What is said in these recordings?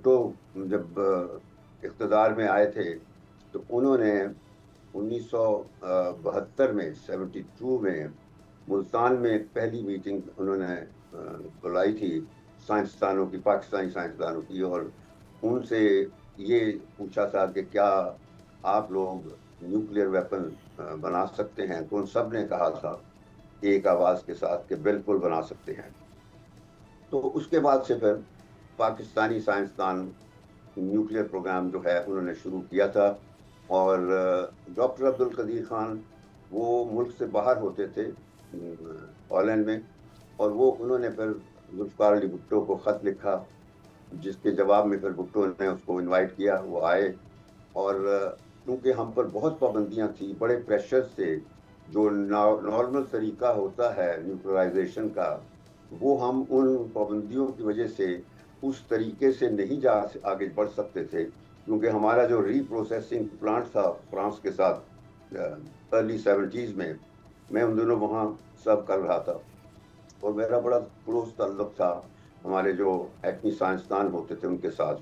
بھٹو جب اقتدار میں آئے تھے تو انہوں نے 1972 میں 72 میں ملتان میں پہلی میٹنگ انہوں نے بلائی تھی سائنسدانوں کی، پاکستانی سائنسدانوں کی، اور ان سے یہ پوچھا تھا کہ کیا آپ لوگ نیوکلیر ویپن بنا سکتے ہیں، تو ان سب نے کہا تھا ایک آواز کے ساتھ کہ بالکل بنا سکتے ہیں۔ تو اس کے بعد سے پھر پاکستانی سائنسدان نیوکلیر پروگرام جو ہے انہوں نے شروع کیا تھا، اور ڈاکٹر عبد القدیر خان وہ ملک سے باہر ہوتے تھے ہالینڈ میں، اور وہ انہوں نے پھر ذوالفقار علی بھٹو کو خط لکھا، جس کے جواب میں پھر بھٹو نے اس کو انوائٹ کیا، وہ آئے، اور کیونکہ ہم پر بہت پابندیاں تھیں، بڑے پریشر سے، جو نارمل طریقہ ہوتا ہے نیوکلرائزیشن کا، وہ ہم ان پابندیوں کی وجہ سے اس طریقے سے نہیں آگے بڑھ سکتے تھے، کیونکہ ہمارا جو ری پروسیسنگ پلانٹ تھا فرانس کے ساتھ ارلی 70s میں ان دنوں وہاں سب کر رہا تھا، اور میرا بڑا کلوز تعلق تھا ہمارے جو ایٹمی سائنسدان ہوتے تھے ان کے ساتھ۔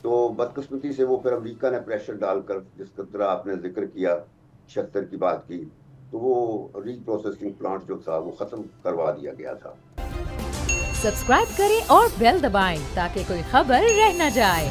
تو بدقسمتی سے وہ پھر امریکہ نے پریشر ڈال کر، جس کا طرح آپ نے ذکر کیا 76 کی بات کی، تو وہ ری پروسیسنگ پلانٹ جو تھا وہ ختم کروا دیا گیا تھا۔ سبسکرائب کریں اور بیل دبائیں تاکہ کوئی خبر رہ نہ جائے۔